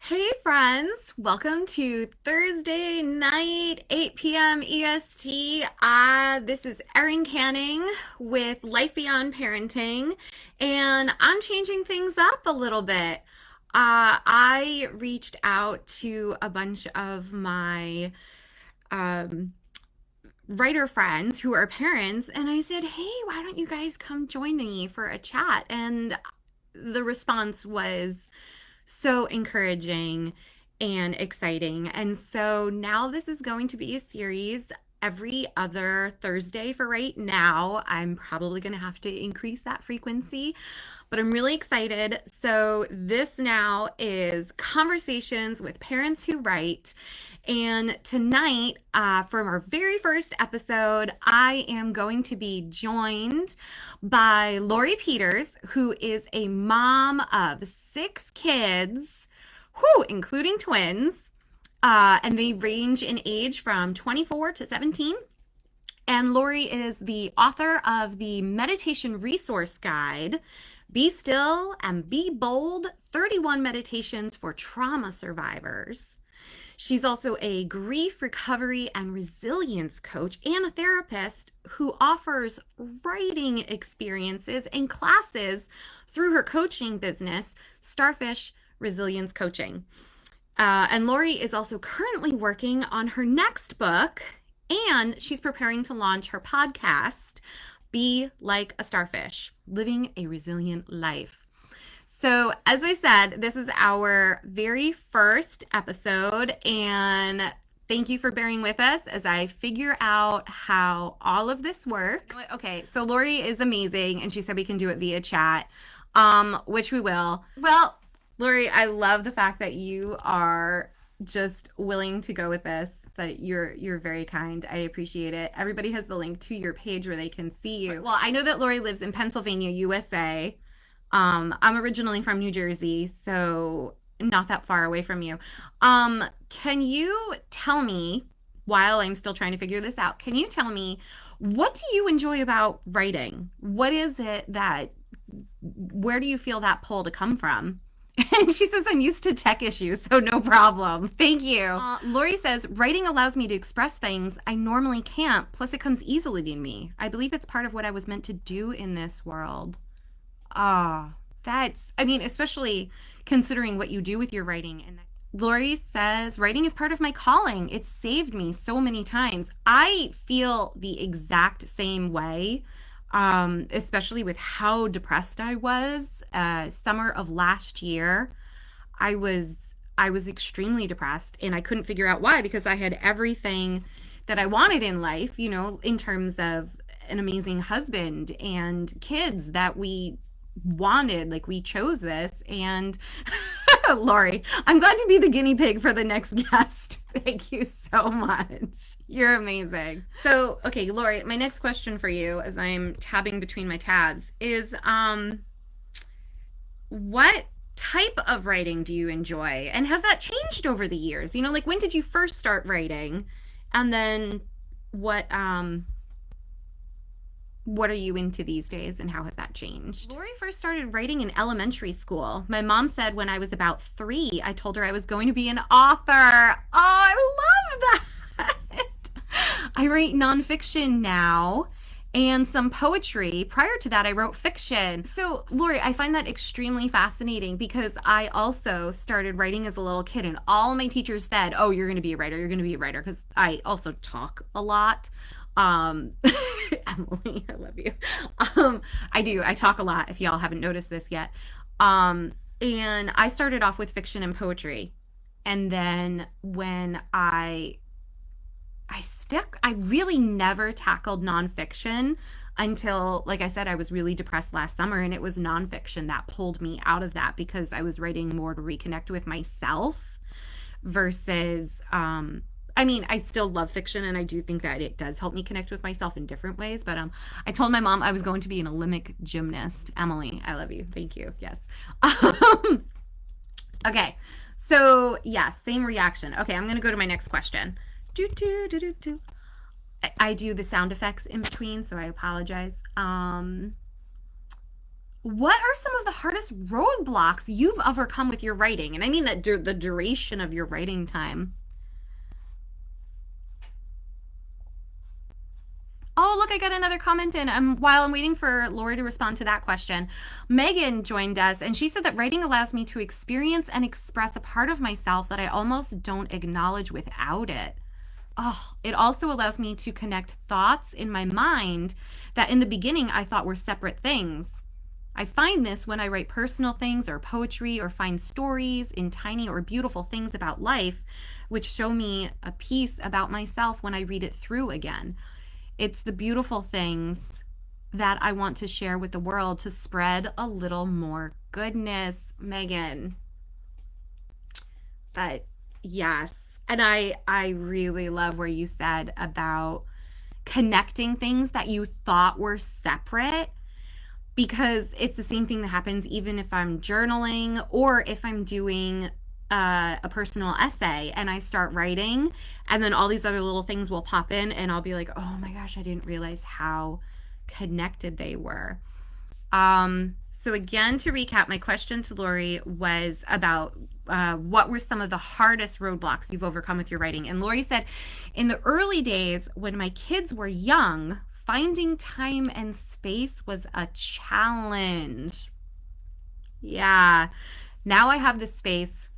Hey friends, welcome to Thursday night, 8 p.m. EST. This is Erin Canning with Life Beyond Parenting, and I'm changing things up a little bit. I reached out to a bunch of my um, writer friends who are parents, and I said, hey, why don't you guys come join me for a chat? And the response was so encouraging and exciting. And so now this is going to be a series every other Thursday for right now. I'm probably going to have to increase that frequency, but I'm really excited. So this now is Conversations with Parents Who Write. And tonight, from our very first episode, I am going to be joined by Lori Peters, who is a mom of 6 kids, including twins. And they range in age from 24 to 17. And Lori is the author of the Meditation Resource Guide, Be Still and Be Bold, 31 Meditations for Trauma Survivors. She's also a grief recovery and resilience coach and a therapist who offers writing experiences and classes through her coaching business, Starfish Resilience Coaching. And Lori is also currently working on her next book, and she's preparing to launch her podcast, Be Like a Starfish, Living a Resilient Life. So, as I said, this is our very first episode, and thank you for bearing with us as I figure out how all of this works. Okay, so Lori is amazing, and she said we can do it via chat, which we will. Well, Lori, I love the fact that you are just willing to go with this. That you're very kind. I appreciate it. Everybody has the link to your page where they can see you. Well, I know that Lori lives in Pennsylvania, USA. I'm originally from New Jersey, so not that far away from you. Can you tell me, while I'm still trying to figure this out, can you tell me, what do you enjoy about writing? What is it where do you feel that pull to come from? And she says, I'm used to tech issues, so no problem. Thank you. Lori says, writing allows me to express things I normally can't, plus it comes easily to me. I believe it's part of what I was meant to do in this world. Especially considering what you do with your writing. And Lori says, writing is part of my calling. It's saved me so many times. I feel the exact same way, especially with how depressed I was. Summer of last year, I was extremely depressed, and I couldn't figure out why, because I had everything that I wanted in life, in terms of an amazing husband and kids that we wanted. Like, we chose this. And Lori, I'm glad to be the guinea pig for the next guest. Thank you so much. You're amazing. So, okay, Lori, my next question for you, as I'm tabbing between my tabs, is what type of writing do you enjoy? And has that changed over the years? Like, when did you first start writing? And then what are you into these days, and how has that changed? Lori first started writing in elementary school. My mom said when I was about 3, I told her I was going to be an author. Oh, I love that. I write nonfiction now and some poetry. Prior to that, I wrote fiction. So, Lori, I find that extremely fascinating, because I also started writing as a little kid, and all my teachers said, oh, you're going to be a writer. You're going to be a writer, because I also talk a lot. Emily, I love you. I do. I talk a lot, if y'all haven't noticed this yet. And I started off with fiction and poetry. And then when I really never tackled nonfiction until, like I said, I was really depressed last summer, and it was nonfiction that pulled me out of that, because I was writing more to reconnect with myself versus, I still love fiction, and I do think that it does help me connect with myself in different ways. But I told my mom I was going to be an Olympic gymnast. Emily, I love you. Thank you. Yes. Okay. So, yes, same reaction. Okay, I'm going to go to my next question. I do the sound effects in between, so I apologize. what are some of the hardest roadblocks you've overcome with your writing? And I mean that the duration of your writing time. Oh, look, I got another comment in. While I'm waiting for Lori to respond to that question, Megan joined us and she said that writing allows me to experience and express a part of myself that I almost don't acknowledge without it. Oh, it also allows me to connect thoughts in my mind that in the beginning I thought were separate things. I find this when I write personal things or poetry or find stories in tiny or beautiful things about life, which show me a piece about myself when I read it through again. It's the beautiful things that I want to share with the world to spread a little more goodness, Megan. But yes, and I really love where you said about connecting things that you thought were separate, because it's the same thing that happens even if I'm journaling or if I'm doing a personal essay and I start writing, and then all these other little things will pop in and I'll be like, oh my gosh, I didn't realize how connected they were. So again, to recap, my question to Lori was about what were some of the hardest roadblocks you've overcome with your writing? And Lori said, in the early days when my kids were young, finding time and space was a challenge. Yeah. Now I have the space,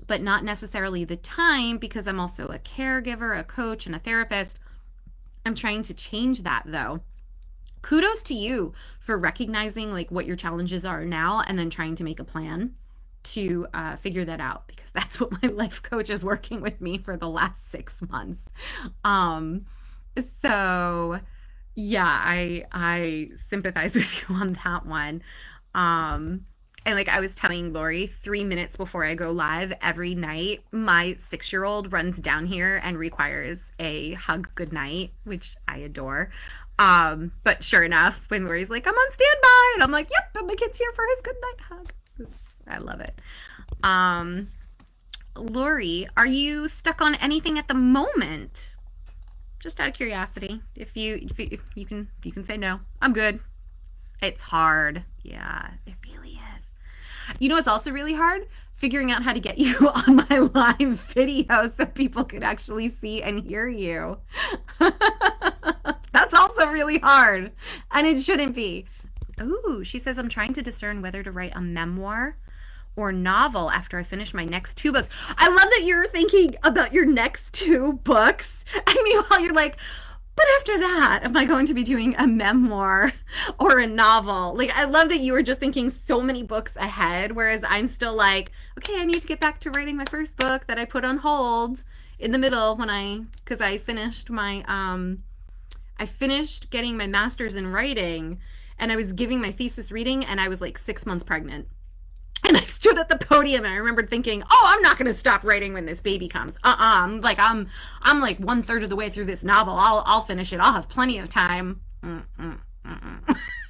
but not necessarily the time, because I'm also a caregiver, a coach, and a therapist. I'm trying to change that though. Kudos to you for recognizing like what your challenges are now and then trying to make a plan to figure that out, because that's what my life coach is working with me for the last 6 months. Um, so yeah, I sympathize with you on that one. And like I was telling Lori, 3 minutes before I go live every night, my 6-year-old runs down here and requires a hug goodnight, which I adore. But sure enough, when Lori's like, I'm on standby, and I'm like, yep, my kid's here for his goodnight hug. I love it. Lori, are you stuck on anything at the moment? Just out of curiosity. If you can say no. I'm good. It's hard. Yeah, it really is. You know, it's also really hard figuring out how to get you on my live video so people could actually see and hear you. That's also really hard, and it shouldn't be. Ooh, she says, I'm trying to discern whether to write a memoir or novel after I finish my next 2 books. I love that you're thinking about your next 2 books. And meanwhile, you're like, but after that, am I going to be doing a memoir or a novel? Like, I love that you were just thinking so many books ahead, whereas I'm still like, okay, I need to get back to writing my first book that I put on hold in the middle because I finished I finished getting my master's in writing, and I was giving my thesis reading, and I was like 6 months pregnant. And I stood at the podium and I remembered thinking, oh, I'm not going to stop writing when this baby comes. I'm like 1/3 of the way through this novel. I'll finish it. I'll have plenty of time.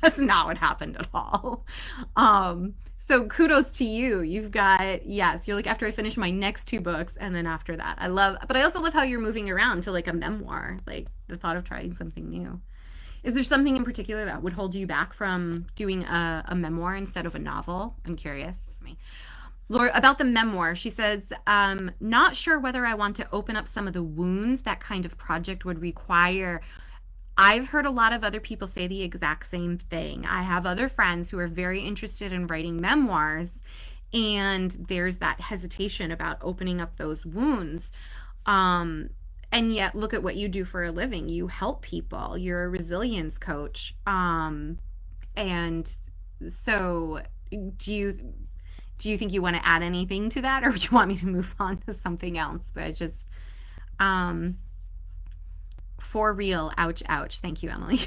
That's not what happened at all. So kudos to you. You've got, yes, you're like, after I finish my next 2 books, and then after that. But I also love how you're moving around to like a memoir, like the thought of trying something new. Is there something in particular that would hold you back from doing a memoir instead of a novel? I'm curious. Laura, about the memoir, she says, not sure whether I want to open up some of the wounds that kind of project would require. I've heard a lot of other people say the exact same thing. I have other friends who are very interested in writing memoirs, and there's that hesitation about opening up those wounds. And yet, look at what you do for a living. You help people. You're a resilience coach. And so, do you think you want to add anything to that, or do you want me to move on to something else? But just, for real, ouch, ouch. Thank you, Emily.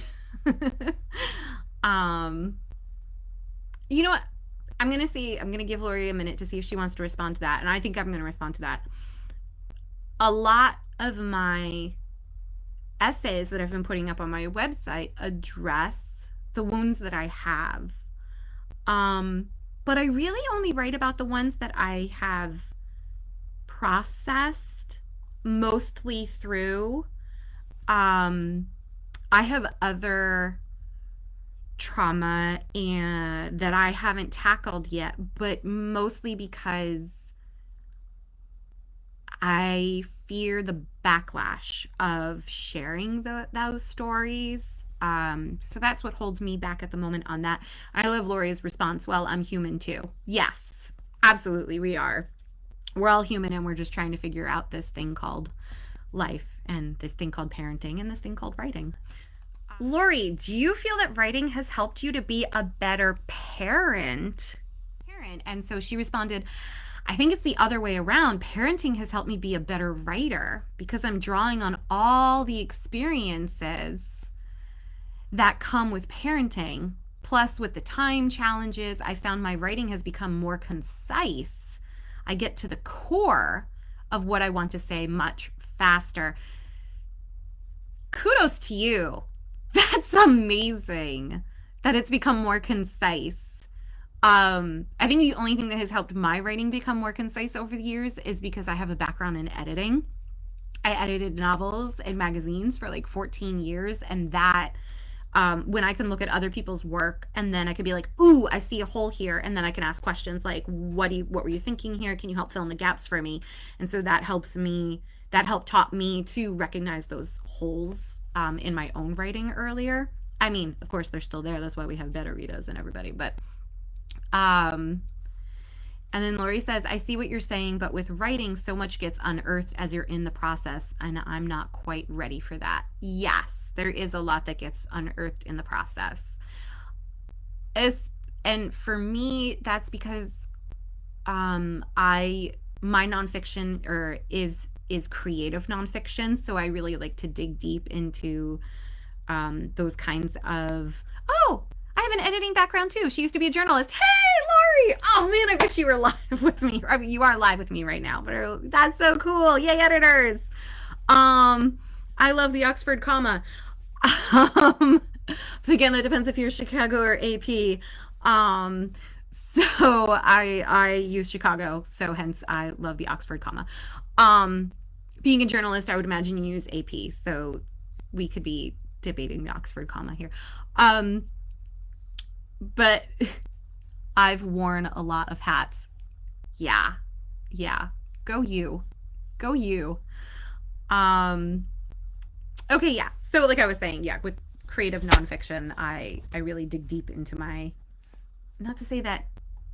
You know what? I'm gonna give Lori a minute to see if she wants to respond to that, and I think I'm gonna respond to that. A lot of my essays that I've been putting up on my website address the wounds that I have. But I really only write about the ones that I have processed mostly through. I have other trauma and that I haven't tackled yet, but mostly because I fear the backlash of sharing those stories. So that's what holds me back at the moment on that. I love Lori's response. Well, I'm human too. Yes, absolutely, we are. We're all human and we're just trying to figure out this thing called life and this thing called parenting and this thing called writing. Lori, do you feel that writing has helped you to be a better parent? And so she responded, I think it's the other way around. Parenting has helped me be a better writer because I'm drawing on all the experiences that come with parenting. Plus, with the time challenges, I found my writing has become more concise. I get to the core of what I want to say much faster. Kudos to you. That's amazing that it's become more concise. I think the only thing that has helped my writing become more concise over the years is because I have a background in editing. I edited novels and magazines for like 14 years, and that when I can look at other people's work and then I could be like, ooh, I see a hole here, and then I can ask questions like, what were you thinking here? Can you help fill in the gaps for me? And so that helps me. That helped taught me to recognize those holes in my own writing earlier. I mean, of course, they're still there. That's why we have better readers and everybody. But and then Lori says, I see what you're saying, but with writing, so much gets unearthed as you're in the process, and I'm not quite ready for that. Yes, there is a lot that gets unearthed in the process. And for me, that's because I my nonfiction is creative nonfiction, so I really like to dig deep into those kinds of. Oh, I have an editing background too. She used to be a journalist. Hey, Lori! Oh man, I wish you were live with me. I mean, you are live with me right now, but that's so cool. Yay, editors! I love the Oxford comma. Um, Again, that depends if you're Chicago or AP. Um, so I use Chicago, so hence I love the Oxford comma. Um, Being a journalist, I would imagine you use AP, so we could be debating the Oxford comma here. But I've worn a lot of hats. Yeah, yeah. Go you, go you. Um, okay, yeah. So like I was saying, yeah, with creative nonfiction, I really dig deep into my. Not to say that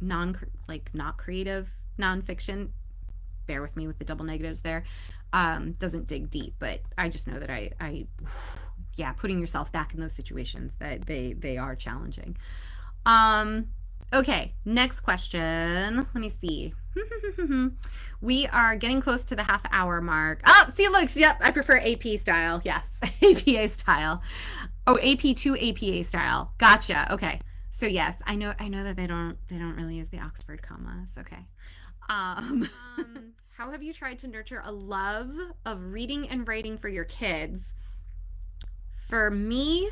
not creative nonfiction. Bear with me with the double negatives there. Doesn't dig deep, but I just know that I yeah, putting yourself back in those situations that they are challenging. Um, okay, next question. Let me see. We are getting close to the half hour mark. Oh, see, look, yep, I prefer AP style. Yes, APA style. Oh, AP to APA style. Gotcha. Okay. So yes, I know that they don't really use the Oxford commas. Okay. Um, how have you tried to nurture a love of reading and writing for your kids? For me,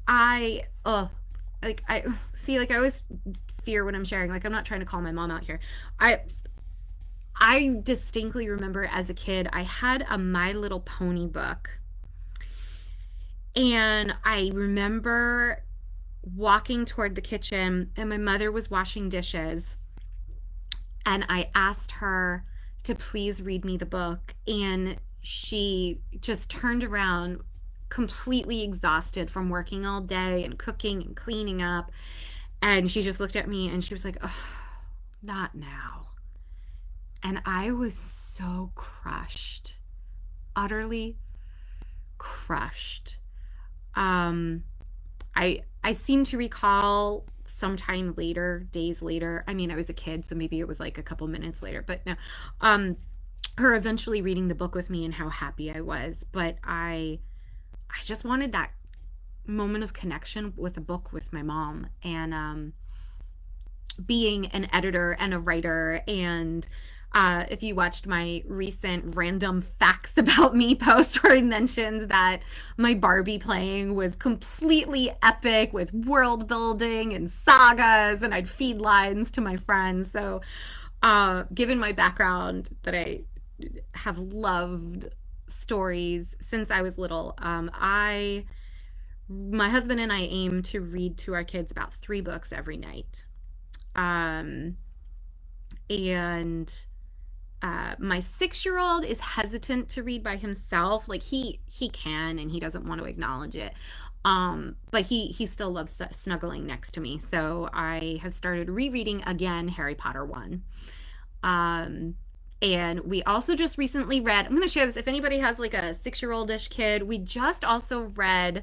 I I see, like I always fear when I'm sharing, like I'm not trying to call my mom out here. I distinctly remember as a kid I had a My Little Pony book, and I remember walking toward the kitchen and my mother was washing dishes, and I asked her to please read me the book, and she just turned around completely exhausted from working all day and cooking and cleaning up, and she just looked at me and she was like, oh, not now. And I was so crushed, utterly crushed. um I seem to recall sometime later, days later. I mean, I was a kid, so maybe it was like a couple minutes later, but no. Her eventually reading the book with me and how happy I was. But I just wanted that moment of connection with a book with my mom. And being an editor and a writer, and if you watched my recent random facts about me post where I mentioned that my Barbie playing was completely epic with world building and sagas, and I'd feed lines to my friends. So, given my background that I have loved stories since I was little, I my husband and I aim to read to our kids about 3 books every night. Um, and my 6-year-old is hesitant to read by himself. Like he can, and he doesn't want to acknowledge it. But he still loves snuggling next to me. So I have started rereading again Harry Potter 1. Um, and we also just recently read, I'm going to share this if anybody has like a 6-year-old-ish kid. We just also read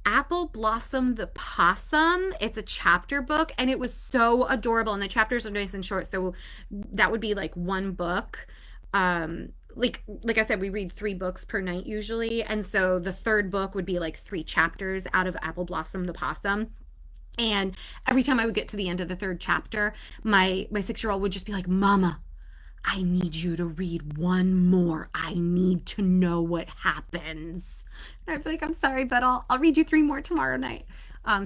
Apple Blossom the Possum. It's a chapter book, and it was so adorable. And the chapters are nice and short, so that would be like one book. Like I said, we read 3 books per night usually, and so the third book would be like 3 chapters out of Apple Blossom the Possum. And every time I would get to the end of the third chapter, my 6-year-old would just be like, "Mama, I need you to read one more. I need to know what happens." And I'd be like, "I'm sorry, but I'll read you 3 more tomorrow night."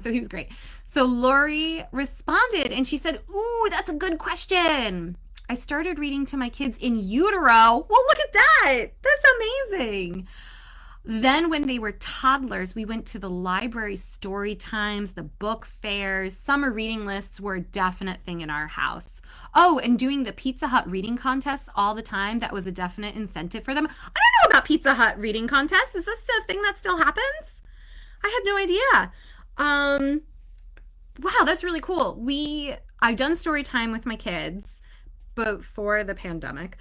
So he was great. So Lori responded and she said, "Ooh, that's a good question. I started reading to my kids in utero." Well, look at that. That's amazing. Then, when they were toddlers, we went to the library story times, the book fairs. Summer reading lists were a definite thing in our house. Oh, and doing the Pizza Hut reading contests all the time. That was a definite incentive for them. I don't know about Pizza Hut reading contests. Is this a thing that still happens? I had no idea. Wow, that's really cool. I've done story time with my kids before the pandemic.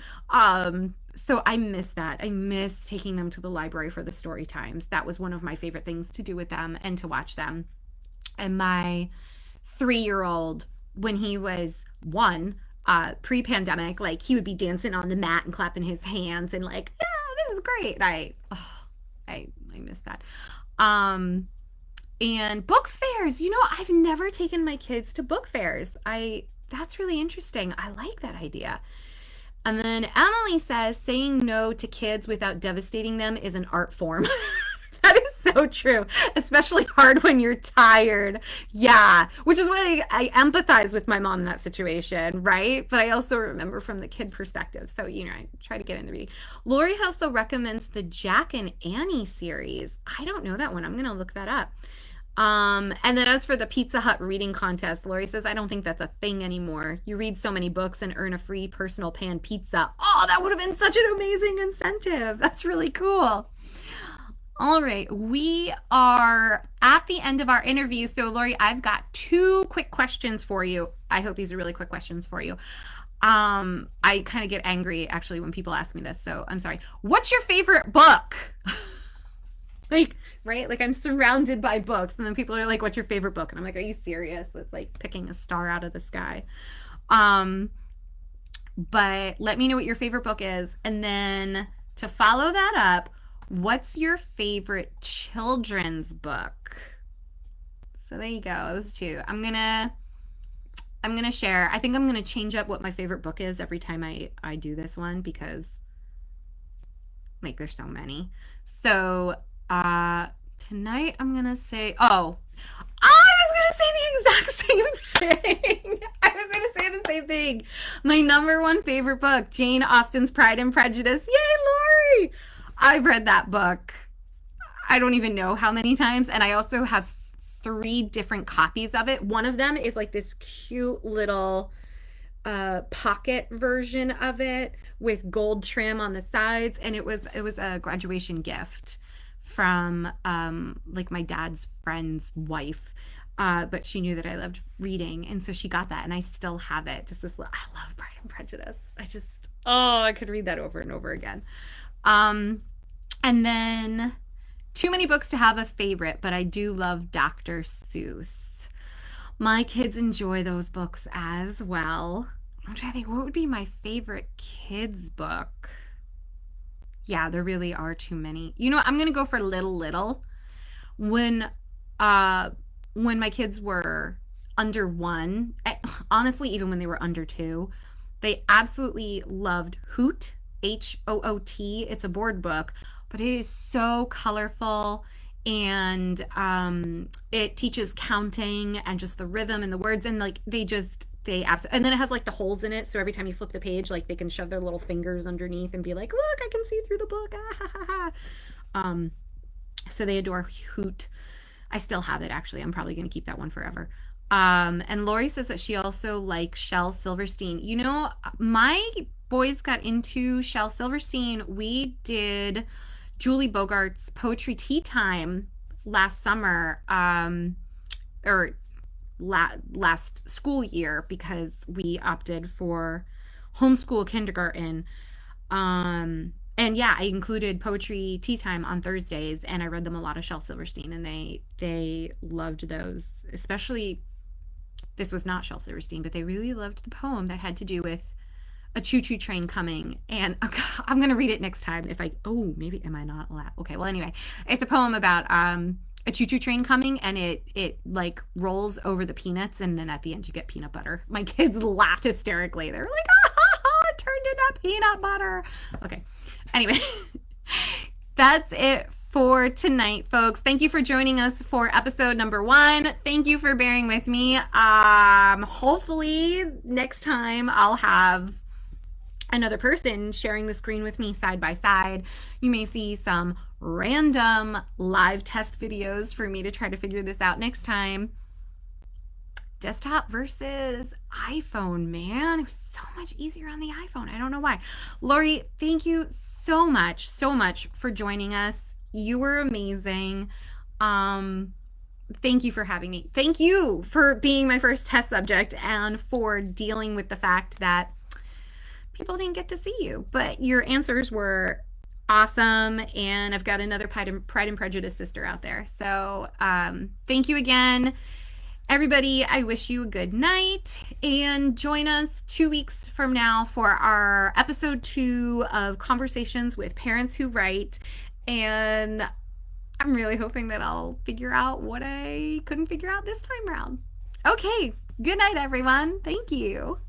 So I miss that. I miss taking them to the library for the story times. That was one of my favorite things to do with them and to watch them. And my 3-year-old, when he was 1, pre-pandemic, like he would be dancing on the mat and clapping his hands and like, yeah, this is great. I miss that. And book fairs, I've never taken my kids to book fairs. That's really interesting. I like that idea. And then Emily says, saying no to kids without devastating them is an art form. That is so true, especially hard when you're tired. Yeah, which is why I empathize with my mom in that situation, right? But I also remember from the kid perspective. So, I try to get in the reading. Lori also recommends the Jack and Annie series. I don't know that one. I'm going to look that up. And then as for the Pizza Hut reading contest, Lori says, I don't think that's a thing anymore. You read so many books and earn a free personal pan pizza. Oh, that would have been such an amazing incentive. That's really cool. All right, we are at the end of our interview. So, Lori, I've got 2 quick questions for you. I hope these are really quick questions for you. I kind of get angry actually when people ask me this, so I'm sorry. What's your favorite book? Right? Like I'm surrounded by books, and then people are like, "What's your favorite book?" And I'm like, "Are you serious?" It's like picking a star out of the sky. But let me know what your favorite book is, and then to follow that up, what's your favorite children's book? So there you go. Those 2. I'm gonna share. I think I'm gonna change up what my favorite book is every time I do this one, because like there's so many. So tonight I'm gonna say, I was gonna say the exact same thing. I was gonna say the same thing. My number 1 favorite book, Jane Austen's Pride and Prejudice. Yay, Lori! I've read that book I don't even know how many times, and I also have 3 different copies of it. One of them is like this cute little pocket version of it with gold trim on the sides, and it was a graduation gift from like my dad's friend's wife, but she knew that I loved reading, and so she got that, and I still have it. Just I love Pride and Prejudice. I could read that over and over again. And then too many books to have a favorite, but I do love Dr. Seuss. My kids enjoy those books as well. I'm trying to think, what would be my favorite kids book? Yeah, there really are too many. I'm gonna go for Little Little. When my kids were under 1, honestly, even when they were under 2, they absolutely loved Hoot, Hoot. It's a board book, but it is so colorful, and it teaches counting and just the rhythm and the words, and like they absolutely, and then it has like the holes in it, so every time you flip the page, like they can shove their little fingers underneath and be like, look, I can see through the book. So they adore Hoot. I still have it, actually. I'm probably going to keep that one forever. And Lori says that she also likes Shel Silverstein. You know, my boys got into Shel Silverstein. We did Julie Bogart's Poetry Tea Time last summer, or last school year, because we opted for homeschool kindergarten. And yeah, I included Poetry Tea Time on Thursdays, and I read them a lot of Shel Silverstein, and they loved those. Especially, this was not Shel Silverstein, but they really loved the poem that had to do with a choo-choo train coming. And I'm gonna read it next time. If I maybe am I not allowed? Okay, well anyway, it's a poem about a choo-choo train coming, and it like rolls over the peanuts, and then at the end you get peanut butter. My kids laughed hysterically. They were like, it turned into peanut butter. Okay. Anyway, that's it for tonight, folks. Thank you for joining us for episode number 1. Thank you for bearing with me. Hopefully next time I'll have another person sharing the screen with me side by side. You may see some random live test videos for me to try to figure this out next time. Desktop versus iPhone, man. It was so much easier on the iPhone. I don't know why. Lori, thank you so much for joining us. You were amazing. Thank you for having me. Thank you for being my first test subject and for dealing with the fact that people didn't get to see you, but your answers were awesome, and I've got another Pride and Prejudice sister out there. So thank you again. Everybody, I wish you a good night, and join us 2 weeks from now for our episode 2 of Conversations with Parents Who Write. And I'm really hoping that I'll figure out what I couldn't figure out this time around. Okay, good night, everyone. Thank you.